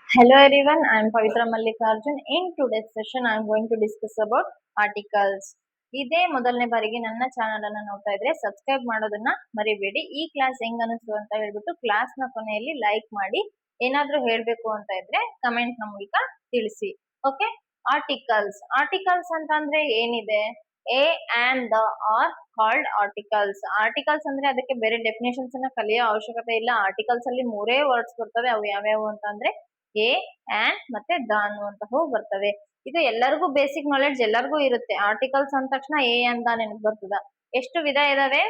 Hello everyone, I am Pavitra Mallikarjun. In today's session, I am going to discuss about articles. ಇದೇ ಮೊದಲನೇ ಬಾರಿಗೆ ನನ್ನ channel ಅನ್ನ ನೋಡ್ತಾ ಇದ್ರೆ ಸಬ್ಸ್ಕ್ರೈಬ್ ಮಾಡೋದನ್ನ ಮರಿಬೇಡಿ. ಈ ಕ್ಲಾಸ್ ಹೆಂಗ್ ಅನಿಸ್ತು ಅಂತ ಹೇಳ್ಬಿಟ್ಟು ಕ್ಲಾಸ್ ನ ಕೊನೆಯಲ್ಲಿ ಲೈಕ್ ಮಾಡಿ, ಏನಾದ್ರೂ ಹೇಳ್ಬೇಕು ಅಂತ ಇದ್ರೆ ಕಮೆಂಟ್ ನ ಮೂಲಕ ತಿಳಿಸಿ. ಓಕೆ, ಆರ್ಟಿಕಲ್ಸ್ ಅಂತಂದ್ರೆ ಏನಿದೆ? A and the are called articles. Articles ಅಂದ್ರೆ ಅದಕ್ಕೆ ಬೇರೆ ಡೆಫಿನೇಷನ್ಸ್ ಅನ್ನ ಕಲಿಯೋ ಅವಶ್ಯಕತೆ ಇಲ್ಲ. ಆರ್ಟಿಕಲ್ಸ್ ಅಲ್ಲಿ ಮೂರೇ ವರ್ಡ್ಸ್ ಬರ್ತವೆ. ಅವು ಯಾವ್ಯಾವು ಅಂತಂದ್ರೆ ಎ ಆಂಡ್ ಮತ್ತೆ ದ ಅನ್ನುವಂತಹವು ಬರ್ತವೆ. ಇದು ಎಲ್ಲರಿಗೂ ಬೇಸಿಕ್ ನಾಲೆಡ್ಜ್ ಎಲ್ಲರಿಗೂ ಇರುತ್ತೆ. ಆರ್ಟಿಕಲ್ಸ್ ಅಂದ ತಕ್ಷಣ ಎ ಅಂಡ್ ದ ನೆನಪು ಬರ್ತದ. ಎಷ್ಟು ವಿಧ ಇದಾವೆ?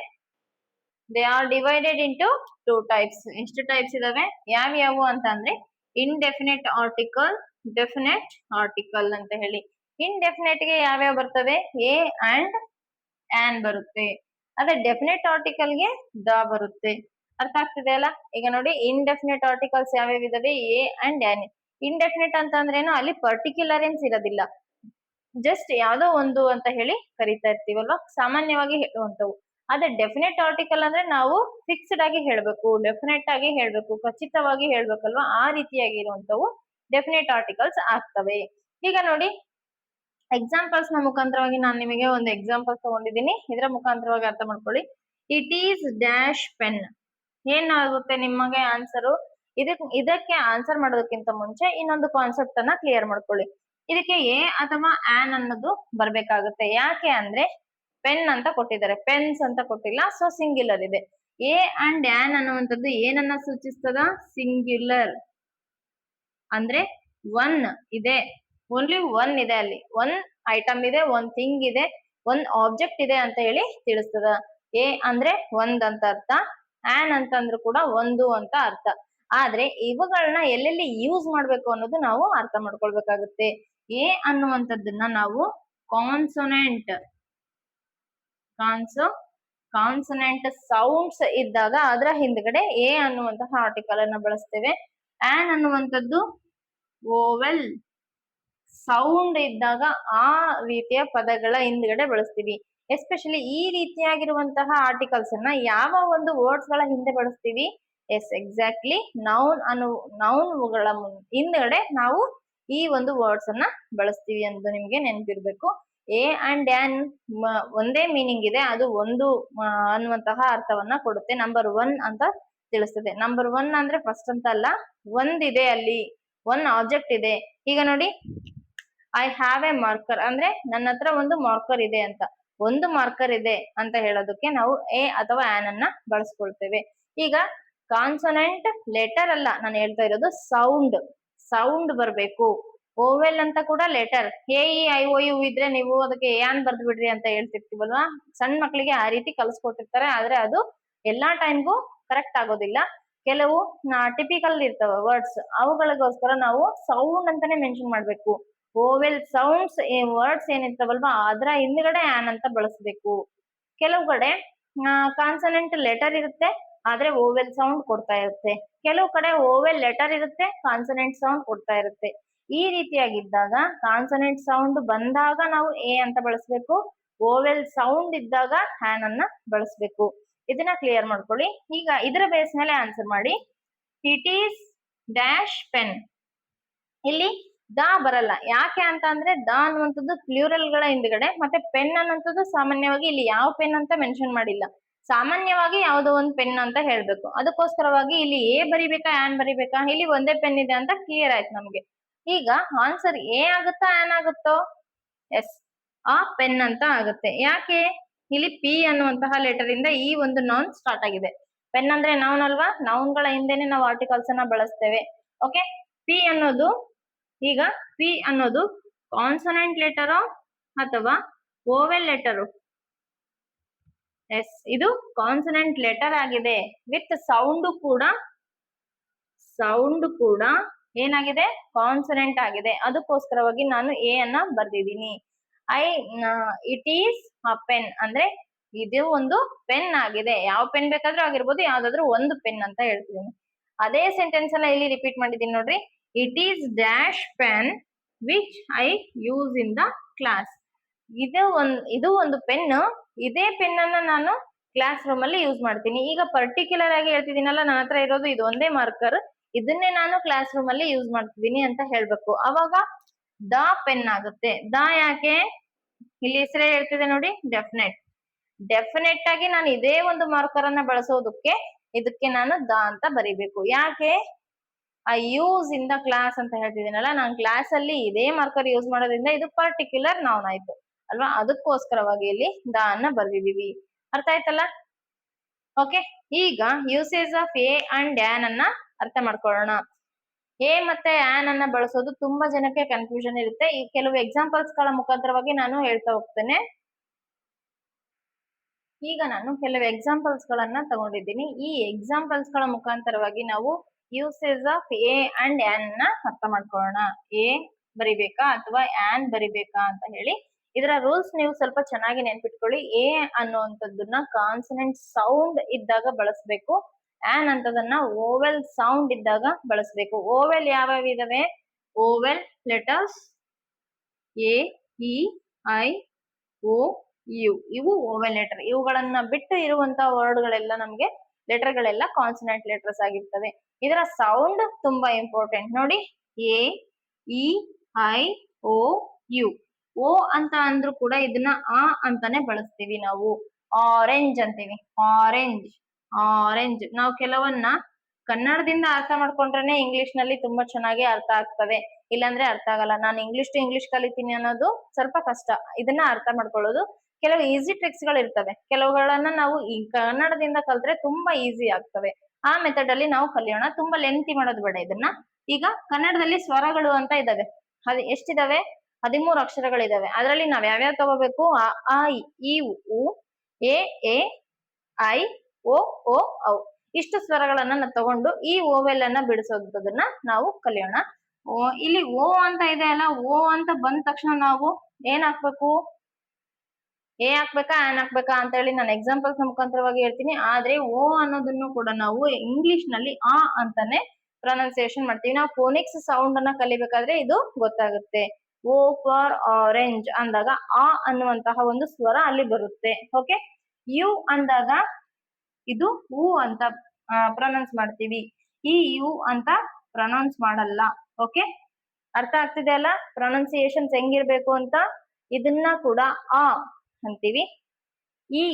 They are divided into 2 types. ಎಷ್ಟು ಟೈಪ್ಸ್ ಇದಾವೆ? ಯಾವ್ಯಾವು ಅಂತ ಅಂದ್ರೆ ಇಂಡೆಫಿನೆಟ್ ಆರ್ಟಿಕಲ್, ಡೆಫಿನೆಟ್ ಆರ್ಟಿಕಲ್ ಅಂತ ಹೇಳಿ. ಇಂಡೆಫಿನೆಟ್ ಗೆ ಯಾವ್ಯಾವ ಬರ್ತವೆ? ಎ ಅಂಡ್ ಆನ್ ಬರುತ್ತೆ. ಅದೇ ಡೆಫಿನೆಟ್ ಆರ್ಟಿಕಲ್ ಗೆ ದ ಬರುತ್ತೆ. ಅರ್ಥ ಆಗ್ತಿದೆ ಅಲ್ಲ? ಈಗ ನೋಡಿ, ಇಂಡೆಫಿನೆಟ್ ಆರ್ಟಿಕಲ್ಸ್ ಯಾವ್ಯಾವ ಇದಾವೆ? A and on. ಇಂಡೆಫಿನೆಟ್ ಅಂತ ಅಂದ್ರೇನು? ಅಲ್ಲಿ ಪರ್ಟಿಕ್ಯುಲರೆನ್ಸ್ ಇರೋದಿಲ್ಲ, ಜಸ್ಟ್ ಯಾವ್ದೋ ಒಂದು ಅಂತ ಹೇಳಿ ಕರಿತಾ ಇರ್ತೀವಲ್ವಾ, ಸಾಮಾನ್ಯವಾಗಿ ಹೇಳುವಂತವು. ಅದೇ ಡೆಫಿನೆಟ್ ಆರ್ಟಿಕಲ್ ಅಂದ್ರೆ ನಾವು ಫಿಕ್ಸ್ಡ್ ಆಗಿ ಹೇಳ್ಬೇಕು, ಡೆಫಿನೆಟ್ ಆಗಿ ಹೇಳ್ಬೇಕು, ಖಚಿತವಾಗಿ ಹೇಳ್ಬೇಕಲ್ವಾ, ಆ ರೀತಿಯಾಗಿ ಇರುವಂತವು ಡೆಫಿನೆಟ್ ಆರ್ಟಿಕಲ್ಸ್ ಆಗ್ತವೆ. ಈಗ ನೋಡಿ, ಎಕ್ಸಾಂಪಲ್ಸ್ ನ ಮುಖಾಂತರವಾಗಿ ನಾನು ನಿಮಗೆ ಒಂದು ಎಕ್ಸಾಂಪಲ್ ತಗೊಂಡಿದ್ದೀನಿ. ಇದರ ಮುಖಾಂತರವಾಗಿ ಅರ್ಥ ಮಾಡ್ಕೊಳ್ಳಿ. It is dash pen. ಏನಾಗುತ್ತೆ ನಿಮಗೆ ಆನ್ಸರು? ಇದಕ್ಕೆ ಆನ್ಸರ್ ಮಾಡೋದಕ್ಕಿಂತ ಮುಂಚೆ ಇನ್ನೊಂದು ಕಾನ್ಸೆಪ್ಟ್ ಅನ್ನ ಕ್ಲಿಯರ್ ಮಾಡ್ಕೊಳ್ಳಿ. ಇದಕ್ಕೆ ಎ ಅಥವಾ ಆನ್ ಅನ್ನೋದು ಬರ್ಬೇಕಾಗುತ್ತೆ. ಯಾಕೆ ಅಂದ್ರೆ ಪೆನ್ ಅಂತ ಕೊಟ್ಟಿದ್ದಾರೆ, ಪೆನ್ಸ್ ಅಂತ ಕೊಟ್ಟಿಲ್ಲ, ಸೊ ಸಿಂಗ್ಯುಲರ್ ಇದೆ. ಎ ಅಂಡ್ ಆನ್ ಅನ್ನುವಂಥದ್ದು ಏನನ್ನ ಸೂಚಿಸ್ತದ? ಸಿಂಗ್ಯುಲರ್ ಅಂದ್ರೆ ಒನ್ ಇದೆ, ಓನ್ಲಿ ಒನ್ ಇದೆ, ಅಲ್ಲಿ ಒನ್ ಐಟಮ್ ಇದೆ, ಒನ್ ಥಿಂಗ್ ಇದೆ, ಒನ್ ಆಬ್ಜೆಕ್ಟ್ ಇದೆ ಅಂತ ಹೇಳಿ ತಿಳಿಸ್ತದ. ಎ ಅಂದ್ರೆ ಒಂದ್ ಅಂತ ಅರ್ಥ, ಆನ್ ಅಂತಂದ್ರೂ ಕೂಡ ಒಂದು ಅಂತ ಅರ್ಥ. ಆದ್ರೆ ಇವುಗಳನ್ನ ಎಲ್ಲೆಲ್ಲಿ ಯೂಸ್ ಮಾಡ್ಬೇಕು ಅನ್ನೋದು ನಾವು ಅರ್ಥ ಮಾಡ್ಕೊಳ್ಬೇಕಾಗುತ್ತೆ. ಎ ಅನ್ನುವಂಥದ್ದನ್ನ ನಾವು ಕಾನ್ಸೊನೆಂಟ್ ಸೌಂಡ್ಸ್ ಇದ್ದಾಗ ಅದರ ಹಿಂದ್ಗಡೆ ಎ ಅನ್ನುವಂತಹ ಆರ್ಟಿಕಲ್ ಅನ್ನ ಬಳಸ್ತೇವೆ. ಆನ್ ಅನ್ನುವಂಥದ್ದು ಓವೆಲ್ ಸೌಂಡ್ ಇದ್ದಾಗ ಆ ರೀತಿಯ ಪದಗಳ ಹಿಂದ್ಗಡೆ ಬಳಸ್ತೀವಿ. ಎಸ್ಪೆಷಲಿ ಈ ರೀತಿಯಾಗಿರುವಂತಹ ಆರ್ಟಿಕಲ್ಸ್ ಅನ್ನ ಯಾವ ಒಂದು ವರ್ಡ್ಸ್ ಗಳ ಹಿಂದೆ ಬಳಸ್ತೀವಿ? ಎಸ್, ಎಕ್ಸಾಕ್ಟ್ಲಿ ನೌನ್ಗಳ ಹಿಂದ್ಗಡೆ ನಾವು ಈ ಒಂದು ವರ್ಡ್ಸ್ ಅನ್ನ ಬಳಸ್ತೀವಿ ಅಂತ ನಿಮ್ಗೆ ನೆನಪಿರ್ಬೇಕು. ಎ ಅಂಡ್ ಆನ್ ಒಂದೇ ಮೀನಿಂಗ್ ಇದೆ, ಅದು ಒಂದು ಅನ್ನುವಂತಹ ಅರ್ಥವನ್ನ ಕೊಡುತ್ತೆ. ನಂಬರ್ ಒನ್ ಅಂತ ತಿಳಿಸ್ತದೆ. ನಂಬರ್ ಒನ್ ಅಂದ್ರೆ ಫಸ್ಟ್ ಅಂತ ಅಲ್ಲ, ಒಂದಿದೆ, ಅಲ್ಲಿ ಒನ್ ಆಬ್ಜೆಕ್ಟ್ ಇದೆ. ಈಗ ನೋಡಿ, ಐ ಹ್ಯಾವ್ ಎ ಮಾರ್ಕರ್ ಅಂದ್ರೆ ನನ್ನ ಹತ್ರ ಒಂದು ಮಾರ್ಕರ್ ಇದೆ ಅಂತ, ಒಂದು ಮಾರ್ಕರ್ ಇದೆ ಅಂತ ಹೇಳೋದಕ್ಕೆ ನಾವು ಎ ಅಥವಾ ಆನ್ ಅನ್ನ ಬಳಸ್ಕೊಳ್ತೇವೆ. ಈಗ ಕಾನ್ಸೊನೆಂಟ್ ಲೆಟರ್ ಅಲ್ಲ ನಾನು ಹೇಳ್ತಾ ಇರೋದು, ಸೌಂಡ್ ಬರ್ಬೇಕು. ಓವೆಲ್ ಅಂತ ಕೂಡ letter, A E I O U ಇದ್ರೆ ನೀವು ಅದಕ್ಕೆ ಆನ್ ಬರ್ದು ಬಿಡ್ರಿ ಅಂತ ಹೇಳ್ತಿರ್ತೀವಲ್ವಾ, ಸಣ್ಣ ಮಕ್ಕಳಿಗೆ ಆ ರೀತಿ ಕಲ್ಸ್ಕೊಟ್ಟಿರ್ತಾರೆ. ಆದ್ರೆ ಅದು ಎಲ್ಲಾ ಟೈಮ್ಗೂ ಕರೆಕ್ಟ್ ಆಗೋದಿಲ್ಲ. ಕೆಲವು ಟಿಪಿಕಲ್ ಇರ್ತವ ವರ್ಡ್ಸ್, ಅವುಗಳಿಗೋಸ್ಕರ ನಾವು ಸೌಂಡ್ ಅಂತಾನೆ ಮೆನ್ಷನ್ ಮಾಡ್ಬೇಕು. ಓವೆಲ್ ಸೌಂಡ್ಸ್ ವರ್ಡ್ಸ್ ಏನಿರ್ತಾವಲ್ವಾ ಅದರ ಹಿಂದ್ಗಡೆ ಆನ್ ಅಂತ ಬಳಸ್ಬೇಕು. ಕೆಲವು ಕಡೆ ಕಾನ್ಸನೆಂಟ್ ಲೆಟರ್ ಇರುತ್ತೆ, ಆದ್ರೆ ಓವೆಲ್ ಸೌಂಡ್ ಕೊಡ್ತಾ ಇರುತ್ತೆ. ಕೆಲವು ಕಡೆ ಓವೆಲ್ ಲೆಟರ್ ಇರುತ್ತೆ, ಕಾನ್ಸನೆಂಟ್ ಸೌಂಡ್ ಕೊಡ್ತಾ ಇರುತ್ತೆ. ಈ ರೀತಿಯಾಗಿದ್ದಾಗ ಕಾನ್ಸನೆಂಟ್ ಸೌಂಡ್ ಬಂದಾಗ ನಾವು ಎ ಅಂತ ಬಳಸ್ಬೇಕು, ಓವೆಲ್ ಸೌಂಡ್ ಇದ್ದಾಗ ಆನ್ ಅನ್ನ ಬಳಸ್ಬೇಕು. ಇದನ್ನ ಕ್ಲಿಯರ್ ಮಾಡ್ಕೊಳ್ಳಿ. ಈಗ ಇದರ ಬೇಸ್ ಮೇಲೆ ಆನ್ಸರ್ ಮಾಡಿ. It is dash pen. ಇಲ್ಲಿ ದ ಬರಲ್ಲ. ಯಾಕೆ ಅಂತ ಅಂದ್ರೆ ದ ಅನ್ನುವಂಥದ್ದು ಪ್ಲೂರಲ್ ಗಳ ಹಿಂದ್ಗಡೆ, ಮತ್ತೆ ಪೆನ್ ಅನ್ನುವಂಥದ್ದು ಸಾಮಾನ್ಯವಾಗಿ ಇಲ್ಲಿ ಯಾವ ಪೆನ್ ಅಂತ ಮೆನ್ಷನ್ ಮಾಡಿಲ್ಲ, ಸಾಮಾನ್ಯವಾಗಿ ಯಾವುದೋ ಒಂದು ಪೆನ್ ಅಂತ ಹೇಳ್ಬೇಕು. ಅದಕ್ಕೋಸ್ಕರವಾಗಿ ಇಲ್ಲಿ ಎ ಬರಿಬೇಕಾ ಆನ್ ಬರಿಬೇಕಾ? ಇಲ್ಲಿ ಒಂದೇ ಪೆನ್ ಇದೆ ಅಂತ ಕ್ಲಿಯರ್ ಆಯ್ತು ನಮ್ಗೆ. ಈಗ ಆನ್ಸರ್ ಎ ಆಗುತ್ತಾ ಆನ್ ಆಗುತ್ತೋ? ಎಸ್, ಆ ಪೆನ್ ಅಂತ ಆಗುತ್ತೆ. ಯಾಕೆ? ಇಲ್ಲಿ ಪಿ ಅನ್ನುವಂತಹ ಲೆಟರ್ ಇಂದ ಈ ಒಂದು ನೌನ್ ಸ್ಟಾರ್ಟ್ ಆಗಿದೆ. ಪೆನ್ ಅಂದ್ರೆ ನೌನ್ ಅಲ್ವಾ, ನೌನ್ಗಳ ಹಿಂದೆನೆ ನಾವು ಆರ್ಟಿಕಲ್ಸ್ ಅನ್ನ ಬಳಸ್ತೇವೆ. ಓಕೆ, ಪಿ ಅನ್ನೋದು, ಈಗ ಪಿ ಅನ್ನೋದು ಕಾನ್ಸನೆಂಟ್ ಲೆಟರೋ ಅಥವಾ ಓವೆಲ್ ಲೆಟರು? ಎಸ್, ಇದು ಕಾನ್ಸನೆಂಟ್ ಲೆಟರ್ ಆಗಿದೆ. ವಿತ್ ಸೌಂಡ್ ಕೂಡ ಏನಾಗಿದೆ? ಕಾನ್ಸನೆಂಟ್ ಆಗಿದೆ. ಅದಕ್ಕೋಸ್ಕರವಾಗಿ ನಾನು ಎ ಅನ್ನ ಬರ್ದಿದ್ದೀನಿ. ಇಟ್ ಈಸ್ ಅ ಪೆನ್ ಅಂದ್ರೆ ಇದು ಒಂದು ಪೆನ್ ಆಗಿದೆ. ಯಾವ ಪೆನ್ ಬೇಕಾದ್ರೂ ಆಗಿರ್ಬೋದು, ಯಾವ್ದಾದ್ರು ಒಂದು ಪೆನ್ ಅಂತ ಹೇಳ್ತಿದ್ದೀನಿ. ಅದೇ ಸೆಂಟೆನ್ಸ್ ಅನ್ನ ಇಲ್ಲಿ ರಿಪೀಟ್ ಮಾಡಿದ್ದೀನಿ ನೋಡ್ರಿ. It is dash pen which I use in the class. ಇದು ಒಂದು ಪೆನ್, ಇದೇ ಪೆನ್ ಅನ್ನ ನಾನು ಕ್ಲಾಸ್ ರೂಮ್ ಅಲ್ಲಿ ಯೂಸ್ ಮಾಡ್ತೀನಿ. ಈಗ ಪರ್ಟಿಕ್ಯುಲರ್ ಆಗಿ ಹೇಳ್ತಿದ್ದೀನಲ್ಲ, ನನ್ನ ಹತ್ರ ಇರೋದು ಇದು ಒಂದೇ ಮಾರ್ಕರ್, ಇದನ್ನೇ ನಾನು ಕ್ಲಾಸ್ ರೂಮ್ ಅಲ್ಲಿ ಯೂಸ್ ಮಾಡ್ತಿದ್ದೀನಿ ಅಂತ ಹೇಳ್ಬೇಕು. ಅವಾಗ ದ ಪೆನ್ ಆಗುತ್ತೆ. ದ ಯಾಕೆ? ಇಲ್ಲಿ ಹೆಸರೇ ಹೇಳ್ತಿದೆ ನೋಡಿ, ಡೆಫಿನೆಟ್. ಡೆಫಿನೆಟ್ ಆಗಿ ನಾನು ಇದೇ ಒಂದು ಮಾರ್ಕರ್ ಅನ್ನ ಬಳಸೋದಕ್ಕೆ ಇದಕ್ಕೆ ನಾನು ದ ಅಂತ ಬರಿಬೇಕು. ಯಾಕೆ? I use in the class ಅಂತ ಹೇಳ್ತಿದ್ದೀನಲ್ಲ, ನಾನು ಕ್ಲಾಸ್ ಅಲ್ಲಿ ಇದೇ ಮಾರ್ಕರ್ ಯೂಸ್ ಮಾಡೋದ್ರಿಂದ ಇದು ಪರ್ಟಿಕ್ಯುಲರ್ ನೌನ್ ಆಯ್ತು ಅಲ್ವಾ. ಅದಕ್ಕೋಸ್ಕರವಾಗಿ ಇಲ್ಲಿ ದ ಅನ್ನ ಬರ್ದಿದೀವಿ. ಅರ್ಥ ಆಯ್ತಲ್ಲ? ಓಕೆ, ಈಗ usage of A and on ಅನ್ನ ಅರ್ಥ ಮಾಡ್ಕೊಳ್ಳೋಣ. ಎ ಮತ್ತೆ ಆನ್ ಅನ್ನ ಬಳಸೋದು ತುಂಬಾ ಜನಕ್ಕೆ ಕನ್ಫ್ಯೂಷನ್ ಇರುತ್ತೆ. ಈ ಕೆಲವು ಎಕ್ಸಾಂಪಲ್ಸ್ ಗಳ ಮುಖಾಂತರವಾಗಿ ನಾನು ಹೇಳ್ತಾ ಹೋಗ್ತೇನೆ. ಈಗ ನಾನು ಕೆಲವು ಎಕ್ಸಾಂಪಲ್ಸ್ ಗಳನ್ನ ತಗೊಂಡಿದ್ದೀನಿ. ಈ ಎಕ್ಸಾಂಪಲ್ಸ್ ಗಳ ಮುಖಾಂತರವಾಗಿ ನಾವು usage of A and on ನ ಅರ್ಥ ಮಾಡ್ಕೊಳ್ಳೋಣ. ಎ ಬರಿಬೇಕಾ ಅಥವಾ ಆನ್ ಬರಿಬೇಕಾ ಅಂತ ಹೇಳಿ. ಇದರ ರೂಲ್ಸ್ ನೀವು ಸ್ವಲ್ಪ ಚೆನ್ನಾಗಿ ನೆನ್ಪಿಟ್ಕೊಳ್ಳಿ. ಎ ಅನ್ನುವಂಥದ್ದನ್ನ ಕಾನ್ಸನೆಂಟ್ ಸೌಂಡ್ ಇದ್ದಾಗ ಬಳಸಬೇಕು. ಆನ್ ಅಂತದನ್ನ ಓವೆಲ್ ಸೌಂಡ್ ಇದ್ದಾಗ ಬಳಸಬೇಕು. ಓವೆಲ್ ಯಾವ್ಯಾವ ಇದಾವೆ? Vowel letters A, E, I, O, U, ಇವು ಓವೆಲ್ ಲೆಟರ್. ಇವುಗಳನ್ನ ಬಿಟ್ಟು ಇರುವಂತಹ ವರ್ಡ್ಗಳೆಲ್ಲ ನಮ್ಗೆ ಲೆಟರ್ಗಳೆಲ್ಲ ಕಾನ್ಸನೆಂಟ್ ಲೆಟರ್ಸ್ ಆಗಿರ್ತವೆ. ಇದರ ಸೌಂಡ್ ತುಂಬಾ ಇಂಪಾರ್ಟೆಂಟ್ ನೋಡಿ. A, E, I, O, U. O ಅಂತ ಅಂದ್ರೂ ಕೂಡ ಇದನ್ನ ಆ ಅಂತಾನೆ ಬಳಸ್ತೀವಿ ನಾವು. ಆರೆಂಜ್ ಅಂತೀವಿ. Orange, orange. ನಾವು ಕೆಲವನ್ನ ಕನ್ನಡದಿಂದ ಅರ್ಥ ಮಾಡ್ಕೊಂಡ್ರೆ ಇಂಗ್ಲಿಷ್ ನಲ್ಲಿ ತುಂಬಾ ಚೆನ್ನಾಗಿ ಅರ್ಥ ಆಗ್ತವೆ, ಇಲ್ಲಾಂದ್ರೆ ಅರ್ಥ ಆಗಲ್ಲ. ನಾನು ಇಂಗ್ಲಿಷ್ ಟು ಇಂಗ್ಲಿಷ್ ಕಲಿತೀನಿ ಅನ್ನೋದು ಸ್ವಲ್ಪ ಕಷ್ಟ. ಇದನ್ನ ಅರ್ಥ ಮಾಡ್ಕೊಳ್ಳೋದು ಕೆಲವು ಈಸಿ ಟ್ರಿಕ್ಸ್ ಗಳು ಇರ್ತವೆ. ಕೆಲವುಗಳನ್ನ ನಾವು ಈ ಕನ್ನಡದಿಂದ ಕಲ್ತ್ರೆ ತುಂಬಾ ಈಸಿ ಆಗ್ತವೆ. ಆ ಮೆಥಡ್ ಅಲ್ಲಿ ನಾವು ಕಲಿಯೋಣ. ತುಂಬಾ ಲೆಂತಿ ಮಾಡೋದು ಬೇಡ ಇದನ್ನ. ಈಗ ಕನ್ನಡದಲ್ಲಿ ಸ್ವರಗಳು ಅಂತ ಇದಾವೆ. ಅದು ಎಷ್ಟಿದಾವೆ? 13 ಅಕ್ಷರಗಳಿದಾವೆ. ಅದರಲ್ಲಿ ನಾವ್ ಯಾವ್ಯಾವ ತಗೋಬೇಕು? ಅ, ಆ, ಇ, ಉ, ಎ, ಐ, ಓ, ಔ. ಇಷ್ಟು ಸ್ವರಗಳನ್ನ ತಗೊಂಡು ಈ ಓವೆಲ್ ಅನ್ನ ಬಿಡಿಸೋದನ್ನ ನಾವು ಕಲಿಯೋಣ. ಇಲ್ಲಿ ಓ ಅಂತ ಇದೆ ಅಲ್ಲ, ಓ ಅಂತ ಬಂದ ತಕ್ಷಣ ನಾವು ಏನ್ ಹಾಕ್ಬೇಕು? ಎ ಹಾಕ್ಬೇಕಾ ಆನ್ ಹಾಕ್ಬೇಕಾ ಅಂತ ಹೇಳಿ ನಾನು ಎಕ್ಸಾಂಪಲ್ಸ್ ಮುಖಾಂತರವಾಗಿ ಹೇಳ್ತೀನಿ. ಆದ್ರೆ ಓ ಅನ್ನೋದನ್ನು ಕೂಡ ನಾವು ಇಂಗ್ಲಿಷ್ ನಲ್ಲಿ ಆ ಅಂತಾನೆ ಪ್ರೊನೌನ್ಸಿಯೇಷನ್ ಮಾಡ್ತೀವಿ. ನಾವು ಫೋನಿಕ್ಸ್ ಸೌಂಡ್ ಅನ್ನ ಕಲಿಬೇಕಾದ್ರೆ ಇದು ಗೊತ್ತಾಗುತ್ತೆ. ಓ ಫಾರ್ ಆರೆಂಜ್ ಅಂದಾಗ ಆ ಅನ್ನುವಂತಹ ಒಂದು ಸ್ವರ ಅಲ್ಲಿ ಬರುತ್ತೆ. ಓಕೆ, ಯು ಅಂದಾಗ ಇದು ಹೂ ಅಂತ ಪ್ರೊನೌನ್ಸ್ ಮಾಡ್ತೀವಿ. ಈ ಯು ಅಂತ ಪ್ರೊನೌನ್ಸ್ ಮಾಡಲ್ಲ. ಓಕೆ, ಅರ್ಥ ಆಗ್ತಿದೆ ಅಲ್ಲ ಪ್ರೊನೌನ್ಸಿಯೇಷನ್ಸ್ ಹೆಂಗಿರ್ಬೇಕು ಅಂತ. ಇದನ್ನ ಕೂಡ ಆ ಅಂತೀವಿ. ಇ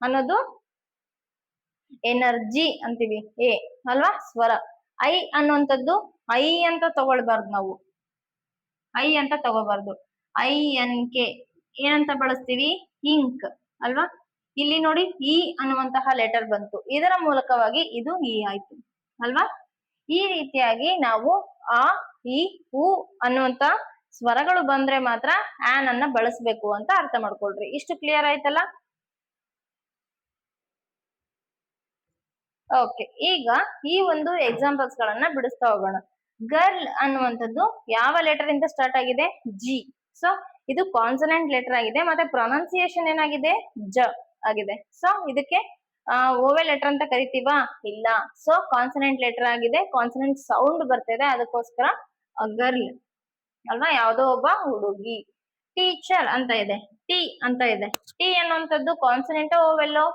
ಅನ್ನೋದು ಎನರ್ಜಿ ಅಂತೀವಿ. ಎ ಅಲ್ವಾ ಸ್ವರ. ಐ ಅನ್ನುವಂಥದ್ದು ಐ ಅಂತ ತಗೊಳ್ಬಾರ್ದು ನಾವು. ಐ ಅಂತ ತಗೋಬಾರ್ದು. ಐ ಎನ್ ಕೆ ಏನಂತ ಬಳಸ್ತೀವಿ? ಇಂಕ್ ಅಲ್ವಾ. ಇಲ್ಲಿ ನೋಡಿ ಇ ಅನ್ನುವಂತಹ ಲೆಟರ್ ಬಂತು. ಇದರ ಮೂಲಕವಾಗಿ ಇದು ಇ ಆಯ್ತು ಅಲ್ವಾ. ಈ ರೀತಿಯಾಗಿ ನಾವು ಆ, ಇ, ಉ ಅನ್ನುವಂತ ಸ್ವರಗಳು ಬಂದ್ರೆ ಮಾತ್ರ ಆನ್ ಅನ್ನ ಬಳಸಬೇಕು ಅಂತ ಅರ್ಥ ಮಾಡ್ಕೊಳ್ರಿ. ಇಷ್ಟು ಕ್ಲಿಯರ್ ಆಯ್ತಲ್ಲ? ಓಕೆ, ಈಗ ಈ ಒಂದು ಎಕ್ಸಾಂಪಲ್ಸ್ ಗಳನ್ನ ಬಿಡಿಸ್ತಾ ಹೋಗೋಣ. ಗರ್ಲ್ ಅನ್ನುವಂಥದ್ದು ಯಾವ ಲೆಟರ್ ಇಂದ ಸ್ಟಾರ್ಟ್ ಆಗಿದೆ? ಜಿ. ಸೊ ಇದು ಕಾನ್ಸನೆಂಟ್ ಲೆಟರ್ ಆಗಿದೆ. ಮತ್ತೆ ಪ್ರೊನೌನ್ಸಿಯೇಷನ್ ಏನಾಗಿದೆ? ಜ ಆಗಿದೆ. ಸೊ ಇದಕ್ಕೆ ಓವೆಲ್ ಲೆಟರ್ ಅಂತ ಕರಿತೀವಾ? ಇಲ್ಲ. ಸೊ ಕಾನ್ಸನೆಂಟ್ ಲೆಟರ್ ಆಗಿದೆ. ಕಾನ್ಸನೆಂಟ್ ಸೌಂಡ್ ಬರ್ತಿದೆ, ಅದಕ್ಕೋಸ್ಕರ ಗರ್ಲ್ ಅಲ್ವಾ. ಯಾವುದೋ ಒಬ್ಬ ಹುಡುಗಿ. ಟೀಚರ್ ಅಂತ ಇದೆ, ಟಿ ಅಂತ ಇದೆ. ಟಿ ಅನ್ನುವಂಥದ್ದು ಕಾನ್ಸನೆಂಟ್ ಓವೆಲ್ಲೋ?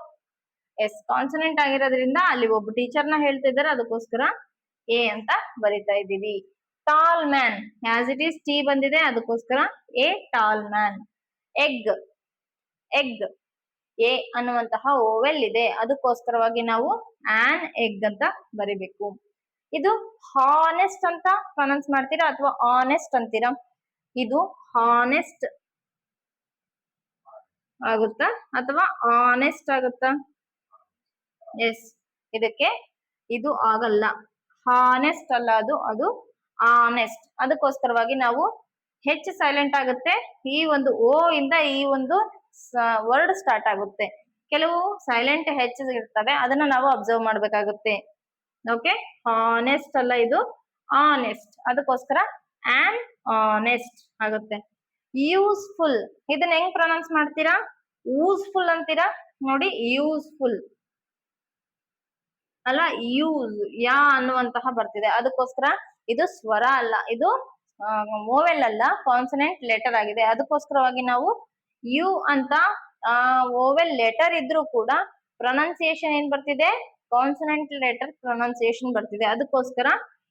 ಎಸ್, ಕಾನ್ಸನೆಂಟ್ ಆಗಿರೋದ್ರಿಂದ ಅಲ್ಲಿ ಒಬ್ಬ ಟೀಚರ್ ನ ಹೇಳ್ತಿದ್ದಾರೆ, ಅದಕ್ಕೋಸ್ಕರ ಎ ಅಂತ ಬರಿತಾ ಇದ್ದೀವಿ. Tall man, as it is T ಬಂದಿದೆ, ಅದಕ್ಕೋಸ್ಕರ A tall man. Egg, egg A ಅನ್ನುವಂತಹ ಓವೆಲ್ ಇದೆ, ಅದಕ್ಕೋಸ್ಕರವಾಗಿ ನಾವು ಆನ್ ಎಗ್ ಅಂತ ಬರಿಬೇಕು. ಇದು ಹಾನೆಸ್ಟ್ ಅಂತ ಪ್ರೊನೌನ್ಸ್ ಮಾಡ್ತೀರಾ ಅಥವಾ ಆನೆಸ್ಟ್ ಅಂತೀರಾ? ಇದು ಹಾನೆಸ್ಟ್ ಆಗುತ್ತಾ ಅಥವಾ ಆನೆಸ್ಟ್ ಆಗುತ್ತಾ? ಎಸ್, ಇದಕ್ಕೆ ಇದು ಆಗಲ್ಲ. ಹಾನೆಸ್ಟ್ ಅಲ್ಲ, ಅದು ಆನೆಸ್ಟ್. ಅದಕ್ಕೋಸ್ಕರವಾಗಿ ನಾವು ಹೆಚ್ಚು ಸೈಲೆಂಟ್ ಆಗುತ್ತೆ. ಈ ಒಂದು ಓ ಇಂದ ಈ ಒಂದು ವರ್ಡ್ ಸ್ಟಾರ್ಟ್ ಆಗುತ್ತೆ. ಕೆಲವು ಸೈಲೆಂಟ್ ಹೆಚ್ಚು ಇರ್ತವೆ, ಅದನ್ನ ನಾವು ಅಬ್ಸರ್ವ್ ಮಾಡ್ಬೇಕಾಗುತ್ತೆ. ಓಕೆ, ಆನೆಸ್ಟ್ ಅಲ್ಲ, ಇದು ಆನೆಸ್ಟ್. ಅದಕ್ಕೋಸ್ಕರ ಆನ್ ಆನೆಸ್ಟ್ ಆಗುತ್ತೆ. ಯೂಸ್ಫುಲ್, ಇದನ್ನ ಹೆಂಗ್ ಪ್ರೊನೌನ್ಸ್ ಮಾಡ್ತೀರಾ? ಯೂಸ್ಫುಲ್ ಅಂತೀರಾ ನೋಡಿ. ಯೂಸ್ಫುಲ್ ಅಲ್ಲ, ಯೂಸ್ ಯಾ ಅನ್ನುವಂತಹ ಬರ್ತಿದೆ, ಅದಕ್ಕೋಸ್ಕರ ಇದು ಸ್ವರ ಅಲ್ಲ, ಇದು ಓವೆಲ್ ಅಲ್ಲ, ಕಾನ್ಸನೆಂಟ್ ಲೆಟರ್ ಆಗಿದೆ. ಅದಕ್ಕೋಸ್ಕರವಾಗಿ ನಾವು ಯು ಅಂತ ಓವೆಲ್ ಲೆಟರ್ ಇದ್ರೂ ಕೂಡ ಪ್ರೊನೌನ್ಸಿಯೇಷನ್ ಏನ್ ಬರ್ತಿದೆ? ಕಾನ್ಸನೆಂಟ್ ಲೆಟರ್ ಪ್ರೊನೌನ್ಸಿಯೇಷನ್ ಬರ್ತಿದೆ, ಅದಕ್ಕೋಸ್ಕರ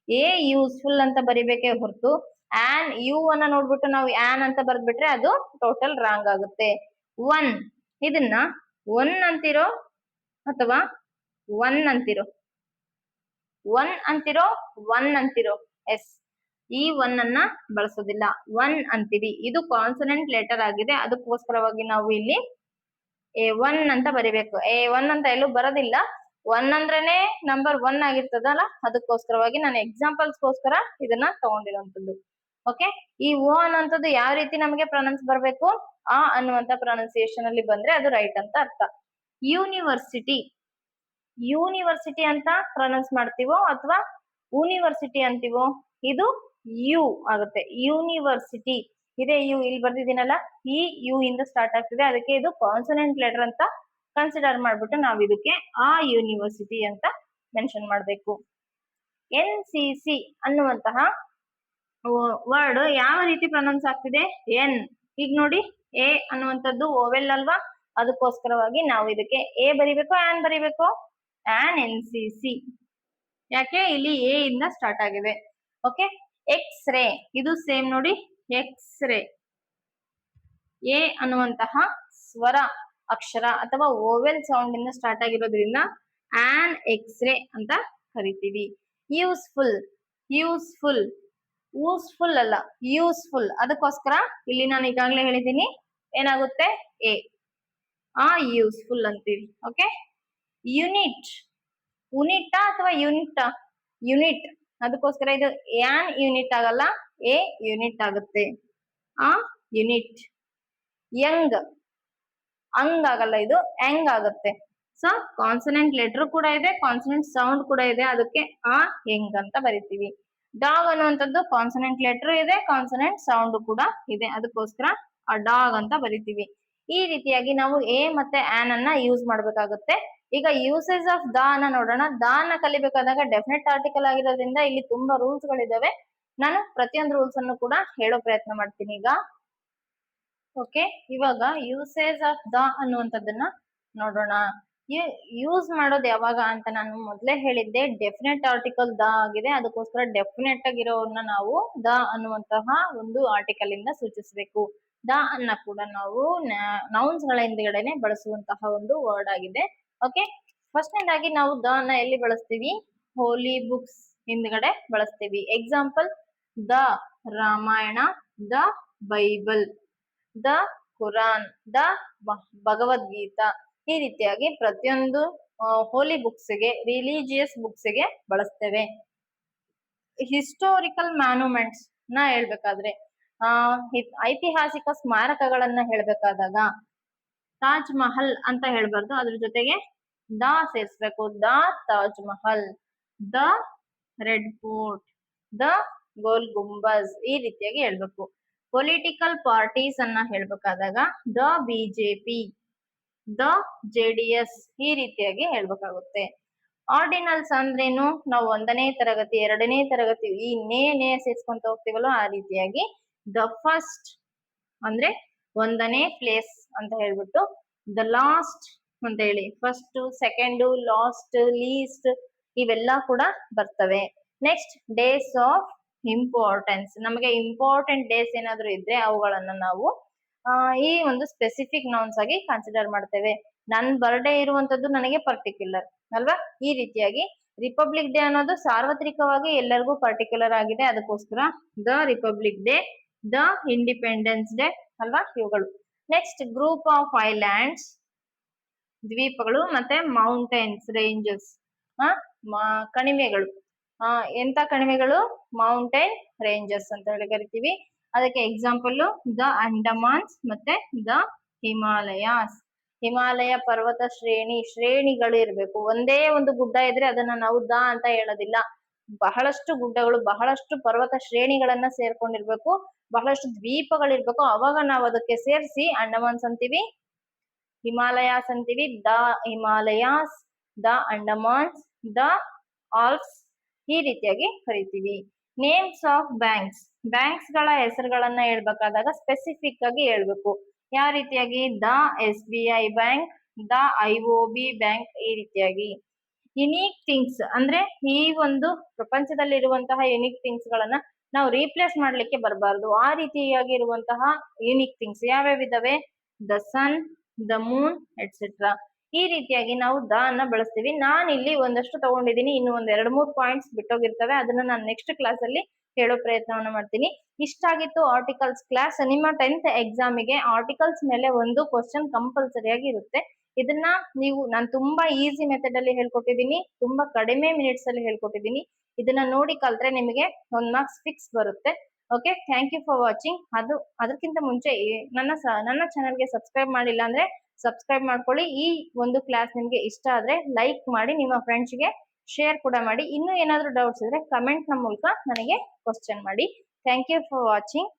ಎ ಯೂಸ್ಫುಲ್ ಅಂತ ಬರಿಬೇಕೇ ಹೊರತು ಆನ್ ಯು ಅನ್ನ ನೋಡ್ಬಿಟ್ಟು ನಾವು ಆನ್ ಅಂತ ಬರ್ದ್ಬಿಟ್ರೆ ಅದು ಟೋಟಲ್ ರಾಂಗ್ ಆಗುತ್ತೆ. ಒನ್ ಇದನ್ನ ಒನ್ ಅಂತಿರೋ ಅಥವಾ ಒನ್ ಅಂತಿರೋ, ಒನ್ ಅಂತಿರೋ ಒನ್ ಅಂತಿರೋ, ಎಸ್ ಈ ಒನ್ ಅನ್ನ ಬಳಸೋದಿಲ್ಲ, ಒನ್ ಅಂತೀವಿ. ಇದು ಕಾನ್ಸನೆಂಟ್ ಲೆಟರ್ ಆಗಿದೆ, ಅದಕ್ಕೋಸ್ಕರವಾಗಿ ನಾವು ಇಲ್ಲಿ ಎ ಒನ್ ಅಂತ ಬರಿಬೇಕು. ಎ ಒನ್ ಅಂತ ಎಲ್ಲೂ ಬರೋದಿಲ್ಲ, ಒನ್ ಅಂದ್ರೇನೆ ನಂಬರ್ ಒನ್ ಆಗಿರ್ತದಲ್ಲ, ಅದಕ್ಕೋಸ್ಕರವಾಗಿ ನಾನು ಎಕ್ಸಾಂಪಲ್ಸ್ಗೋಸ್ಕರ ಇದನ್ನ ತಗೊಂಡಿರುವಂತದ್ದು. ಓಕೆ, ಈ ಓ ಅನ್ನುವಂಥದ್ದು ಯಾವ ರೀತಿ ನಮಗೆ ಪ್ರೊನೌನ್ಸ್ ಬರಬೇಕು, ಆ ಅನ್ನುವಂತ ಪ್ರೊನೌನ್ಸಿಯೇಷನ್ ಅಲ್ಲಿ ಬಂದ್ರೆ ಅದು ರೈಟ್ ಅಂತ ಅರ್ಥ. ಯೂನಿವರ್ಸಿಟಿ, ಯೂನಿವರ್ಸಿಟಿ ಅಂತ ಪ್ರೊನೌನ್ಸ್ ಮಾಡ್ತೀವೋ ಅಥವಾ ಯೂನಿವರ್ಸಿಟಿ ಅಂತೀವೋ, ಇದು ಯು ಆಗುತ್ತೆ. ಯೂನಿವರ್ಸಿಟಿ ಇದೆ ಯು ಇಲ್ಲಿ ಬರ್ದಿದ್ದೀನಲ್ಲ, ಈ ಯು ಇಂದ ಸ್ಟಾರ್ಟ್ ಆಗ್ತಿದೆ, ಅದಕ್ಕೆ ಇದು ಕಾನ್ಸನೆಂಟ್ ಲೆಟರ್ ಅಂತ ಕನ್ಸಿಡರ್ ಮಾಡ್ಬಿಟ್ಟು ನಾವು ಇದಕ್ಕೆ ಆ ಯೂನಿವರ್ಸಿಟಿ ಅಂತ ಮೆನ್ಷನ್ ಮಾಡಬೇಕು. NCC ಅನ್ನುವಂತಹ ವರ್ಡ್ ಯಾವ ರೀತಿ ಪ್ರೊನೌನ್ಸ್ ಆಗ್ತಿದೆ, ಎನ್. ಈಗ ನೋಡಿ ಎ ಅನ್ನುವಂಥದ್ದು ಓವೆಲ್ ಅಲ್ವಾ, ಅದಕ್ಕೋಸ್ಕರವಾಗಿ ನಾವು ಇದಕ್ಕೆ ಎ ಬರಿಬೇಕು, ಆನ್ ಬರಿಬೇಕು, ಆನ್ NCC. ಯಾಕೆ ಇಲ್ಲಿ ಎ ಇಂದ ಸ್ಟಾರ್ಟ್ ಆಗಿದೆ. ಓಕೆ, ಎಕ್ಸ್-ರೇ ಇದು ಸೇಮ್ ನೋಡಿ, ಎಕ್ಸ್-ರೇ ಎ ಅನ್ನುವಂತಹ ಸ್ವರ ಅಕ್ಷರ ಅಥವಾ ಓವೆಲ್ ಸೌಂಡ್ ಇಂದ ಸ್ಟಾರ್ಟ್ ಆಗಿರೋದ್ರಿಂದ ಆನ್ ಎಕ್ಸ್-ರೇ ಅಂತ ಕರಿತೀವಿ. ಯೂಸ್ಫುಲ್, ಯೂಸ್ಫುಲ್, ಯೂಸ್ಫುಲ್ ಅಲ್ಲ ಯೂಸ್ಫುಲ್, ಅದಕ್ಕೋಸ್ಕರ ಇಲ್ಲಿ ನಾನು ಈಗಾಗಲೇ ಹೇಳಿದ್ದೀನಿ ಏನಾಗುತ್ತೆ ಎ, ಆ ಯೂಸ್ಫುಲ್ ಅಂತೀವಿ. ಓಕೆ, ಯೂನಿಟ್, ಯೂನಿಟ್ ಅಥವಾ ಯೂನಿಟ್, ಯೂನಿಟ್, ಅದಕ್ಕೋಸ್ಕರ ಇದು ಆನ್ ಯೂನಿಟ್ ಆಗಲ್ಲ, ಎ ಯೂನಿಟ್ ಆಗುತ್ತೆ, ಆ ಯೂನಿಟ್. ಯಂಗ್, ಅಂಗ್ ಆಗಲ್ಲ, ಇದು ಯಂಗ್ ಆಗುತ್ತೆ. ಸೊ ಕಾನ್ಸನೆಂಟ್ ಲೆಟರ್ ಕೂಡ ಇದೆ, ಕಾನ್ಸನೆಂಟ್ ಸೌಂಡ್ ಕೂಡ ಇದೆ, ಅದಕ್ಕೆ ಆ ಯಂಗ್ ಅಂತ ಬರಿತೀವಿ. ಡಾಗ್ ಅನ್ನುವಂಥದ್ದು ಕಾನ್ಸನೆಂಟ್ ಲೆಟರ್ ಇದೆ, ಕಾನ್ಸನೆಂಟ್ ಸೌಂಡ್ ಕೂಡ ಇದೆ, ಅದಕ್ಕೋಸ್ಕರ ಆ ಡಾಗ್ ಅಂತ ಬರಿತೀವಿ. ಈ ರೀತಿಯಾಗಿ ನಾವು ಎ ಮತ್ತೆ ಆನ್ ಅನ್ನ ಯೂಸ್ ಮಾಡ್ಬೇಕಾಗುತ್ತೆ. ಈಗ ಯೂಸೇಜ್ ಆಫ್ ದ ಅನ್ನ ನೋಡೋಣ. ದ ಅನ್ನ ಕಲಿಬೇಕಾದಾಗ ಡೆಫಿನೆಟ್ ಆರ್ಟಿಕಲ್ ಆಗಿರೋದ್ರಿಂದ ಇಲ್ಲಿ ತುಂಬಾ ರೂಲ್ಸ್ ಗಳಿದಾವೆ. ನಾನು ಪ್ರತಿಯೊಂದು ರೂಲ್ಸ್ ಅನ್ನು ಕೂಡ ಹೇಳೋ ಪ್ರಯತ್ನ ಮಾಡ್ತೀನಿ ಈಗ. ಓಕೆ, ಇವಾಗ ಯೂಸೇಜ್ ಆಫ್ ದ ಅನ್ನುವಂಥದ್ದನ್ನ ನೋಡೋಣ. ಯೂಸ್ ಮಾಡೋದು ಯಾವಾಗ ಅಂತ ನಾನು ಮೊದಲೇ ಹೇಳಿದ್ದೆ, ಡೆಫಿನೆಟ್ ಆರ್ಟಿಕಲ್ ದ ಆಗಿದೆ, ಅದಕ್ಕೋಸ್ಕರ ಡೆಫಿನೆಟ್ ಆಗಿರೋನ್ನ ನಾವು ದ ಅನ್ನುವಂತಹ ಒಂದು ಆರ್ಟಿಕಲ್ ಇಂದ ಸೂಚಿಸಬೇಕು. ದ ಅನ್ನ ಕೂಡ ನಾವು ನೌನ್ಸ್ ಗಳ ಹಿಂದ್ಗಡೆನೆ ಬಳಸುವಂತಹ ಒಂದು ವರ್ಡ್ ಆಗಿದೆ. ಓಕೆ, ಫಸ್ಟ್ನೇದಾಗಿ ನಾವು ದ ಅನ್ನ ಎಲ್ಲಿ ಬಳಸ್ತೀವಿ, ಹೋಲಿ ಬುಕ್ಸ್ ಹಿಂದ್ಗಡೆ ಬಳಸ್ತೀವಿ. Example, the Ramayana, the Bible, the Quran, the Bhagavad Gita, ಈ ರೀತಿಯಾಗಿ ಪ್ರತಿಯೊಂದು ಹೋಲಿ ಬುಕ್ಸ್ಗೆ, ರಿಲಿಜಿಯಸ್ ಬುಕ್ಸ್ಗೆ ಬಳಸ್ತೇವೆ. ಹಿಸ್ಟೋರಿಕಲ್ ಮ್ಯಾನುಮೆಂಟ್ಸ್ ನ ಹೇಳ್ಬೇಕಾದ್ರೆ, ಐತಿಹಾಸಿಕ ಸ್ಮಾರಕಗಳನ್ನ ಹೇಳ್ಬೇಕಾದಾಗ ತಾಜ್ ಮಹಲ್ ಅಂತ ಹೇಳ್ಬಾರ್ದು, ಅದ್ರ ಜೊತೆಗೆ ದ ಸೇರಿಸ್ಬೇಕು. The Taj Mahal, the Red Fort, the Gol Gumbaz, ಈ ರೀತಿಯಾಗಿ ಹೇಳ್ಬೇಕು. ಪೊಲಿಟಿಕಲ್ ಪಾರ್ಟೀಸ್ ಅನ್ನ ಹೇಳ್ಬೇಕಾದಾಗ ದ ಬಿಜೆಪಿ, ದ JDS, ಈ ರೀತಿಯಾಗಿ ಹೇಳ್ಬೇಕಾಗುತ್ತೆ. ಆರ್ಡಿನಲ್ಸ್ ಅಂದ್ರೇನು, ನಾವು 1ನೇ ತರಗತಿ 2ನೇ ತರಗತಿ ಈ ನೇ ಸೇರ್ಸ್ಕೊಂತ ಹೋಗ್ತೀವಲ್ಲ, ಆ ರೀತಿಯಾಗಿ ದ ಫಸ್ಟ್ ಅಂದ್ರೆ 1ನೇ ಪ್ಲೇಸ್ ಅಂತ ಹೇಳ್ಬಿಟ್ಟು, ದ ಲಾಸ್ಟ್ ಅಂತ ಹೇಳಿ, ಫಸ್ಟ್, ಸೆಕೆಂಡ್, ಲಾಸ್ಟ್, ಲೀಸ್ಟ್ ಇವೆಲ್ಲ ಕೂಡ ಬರ್ತವೆ. ನೆಕ್ಸ್ಟ್, ಡೇಸ್ ಆಫ್ ಇಂಪಾರ್ಟೆನ್ಸ್, ನಮಗೆ ಇಂಪಾರ್ಟೆಂಟ್ ಡೇಸ್ ಏನಾದ್ರು ಇದ್ರೆ ಅವುಗಳನ್ನ ನಾವು ಈ ಒಂದು ಸ್ಪೆಸಿಫಿಕ್ ನೌನ್ಸ್ ಆಗಿ ಕನ್ಸಿಡರ್ ಮಾಡ್ತೇವೆ. ನನ್ ಬರ್ಡೇ ಇರುವಂತದ್ದು ನನಗೆ ಪರ್ಟಿಕ್ಯುಲರ್ ಅಲ್ವಾ, ಈ ರೀತಿಯಾಗಿ ರಿಪಬ್ಲಿಕ್ ಡೇ ಅನ್ನೋದು ಸಾರ್ವತ್ರಿಕವಾಗಿ ಎಲ್ಲರಿಗೂ ಪರ್ಟಿಕ್ಯುಲರ್ ಆಗಿದೆ, ಅದಕ್ಕೋಸ್ಕರ the republic day, the independence day ಅಲ್ವಾ, ಇವುಗಳು. ನೆಕ್ಸ್ಟ್, ಗ್ರೂಪ್ ಆಫ್ ಐಲ್ಯಾಂಡ್ಸ್, ದ್ವೀಪಗಳು, ಮತ್ತೆ ಮೌಂಟೇನ್ಸ್, ರೇಂಜಸ್, ಕಣಿವೆಗಳು. ಎಂತ ಕಣಿವೆಗಳು, ಮೌಂಟೇನ್ ರೇಂಜಸ್ ಅಂತ ಹೇಳಿ ಕರಿತೀವಿ. ಅದಕ್ಕೆ ಎಕ್ಸಾಂಪಲ್ ದ ಅಂಡಮಾನ್ಸ್ ಮತ್ತೆ ದ ಹಿಮಾಲಯಾಸ್. ಹಿಮಾಲಯ ಪರ್ವತ ಶ್ರೇಣಿಗಳು ಇರಬೇಕು. ಒಂದೇ ಒಂದು ಗುಡ್ಡ ಇದ್ರೆ ಅದನ್ನ ನಾವು ದ ಅಂತ ಹೇಳೋದಿಲ್ಲ, ಬಹಳಷ್ಟು ಗುಡ್ಡಗಳು, ಬಹಳಷ್ಟು ಪರ್ವತ ಶ್ರೇಣಿಗಳನ್ನ ಸೇರ್ಕೊಂಡಿರ್ಬೇಕು, ಬಹಳಷ್ಟು ದ್ವೀಪಗಳಿರ್ಬೇಕು, ಅವಾಗ ನಾವು ಅದಕ್ಕೆ ಸೇರಿಸಿ ಅಂಡಮಾನ್ಸ್ ಅಂತೀವಿ, ಹಿಮಾಲಯಾಸ್ ಅಂತೀವಿ. The Himalayas, the Andamans, the Alps, ಈ ರೀತಿಯಾಗಿ ಕರಿತೀವಿ. ನೇಮ್ಸ್ ಆಫ್ ಬ್ಯಾಂಕ್ಸ್, ಬ್ಯಾಂಕ್ಸ್ ಗಳ ಹೆಸರುಗಳನ್ನ ಹೇಳ್ಬೇಕಾದಾಗ ಸ್ಪೆಸಿಫಿಕ್ ಆಗಿ ಹೇಳ್ಬೇಕು. ಯಾವ ರೀತಿಯಾಗಿ, the SBI bank, the IOB bank, ಈ ರೀತಿಯಾಗಿ. ಯುನೀಕ್ ಥಿಂಗ್ಸ್ ಅಂದ್ರೆ ಈ ಒಂದು ಪ್ರಪಂಚದಲ್ಲಿ ಇರುವಂತಹ ಯುನೀಕ್ ಥಿಂಗ್ಸ್ ಗಳನ್ನ ನಾವು ರೀಪ್ಲೇಸ್ ಮಾಡ್ಲಿಕ್ಕೆ ಬರಬಾರ್ದು. ಆ ರೀತಿಯಾಗಿರುವಂತಹ ಯುನೀಕ್ ಥಿಂಗ್ಸ್ ಯಾವ್ಯಾವ ಇದಾವೆ? The sun, the moon etcetera. ಈ ರೀತಿಯಾಗಿ ನಾವು ದ ಅನ್ನ ಬಳಸ್ತೀವಿ. ನಾನು ಇಲ್ಲಿ ಒಂದಷ್ಟು ತಗೊಂಡಿದ್ದೀನಿ, ಇನ್ನು ಒಂದ್ 2-3 ಪಾಯಿಂಟ್ಸ್ ಬಿಟ್ಟೋಗಿರ್ತವೆ, ಅದನ್ನ ನಾನು ನೆಕ್ಸ್ಟ್ ಕ್ಲಾಸ್ ಅಲ್ಲಿ ಹೇಳೋ ಪ್ರಯತ್ನವನ್ನ ಮಾಡ್ತೀನಿ. ಇಷ್ಟಾಗಿತ್ತು ಆರ್ಟಿಕಲ್ಸ್ ಕ್ಲಾಸ್. ನಿಮ್ಮ 10th ಎಕ್ಸಾಮಿಗೆ ಆರ್ಟಿಕಲ್ಸ್ ಮೇಲೆ ಒಂದು ಕ್ವಶನ್ ಕಂಪಲ್ಸರಿ ಆಗಿ ಇರುತ್ತೆ. ಇದನ್ನ ನಾನು ತುಂಬಾ ಈಸಿ ಮೆಥಡ್ ಅಲ್ಲಿ ಹೇಳ್ಕೊಟ್ಟಿದ್ದೀನಿ, ತುಂಬಾ ಕಡಿಮೆ ಮಿನಿಟ್ಸ್ ಅಲ್ಲಿ ಹೇಳ್ಕೊಟ್ಟಿದ್ದೀನಿ. ಇದನ್ನ ನೋಡಿ ಕಲ್ತ್ರೆ ನಿಮಗೆ 1 ಮಾರ್ಕ್ಸ್ ಫಿಕ್ಸ್ ಬರುತ್ತೆ. Okay, thank you for watching. ಅದಕ್ಕಿಂತ ಮುಂಚೆ ನನ್ನ ಚಾನಲ್ಗೆ ಸಬ್ಸ್ಕ್ರೈಬ್ ಮಾಡಿಲ್ಲ ಅಂದ್ರೆ ಸಬ್ಸ್ಕ್ರೈಬ್ ಮಾಡ್ಕೊಳ್ಳಿ. ಈ ಒಂದು ಕ್ಲಾಸ್ ನಿಮ್ಗೆ ಇಷ್ಟ ಆದ್ರೆ ಲೈಕ್ ಮಾಡಿ, ನಿಮ್ಮ ಫ್ರೆಂಡ್ಸ್ಗೆ ಶೇರ್ ಕೂಡ ಮಾಡಿ. ಇನ್ನೂ ಏನಾದ್ರೂ ಡೌಟ್ಸ್ ಇದ್ರೆ ಕಮೆಂಟ್ ನ ಮೂಲಕ ನನಗೆ ಕ್ವಶನ್ ಮಾಡಿ. Thank you for watching.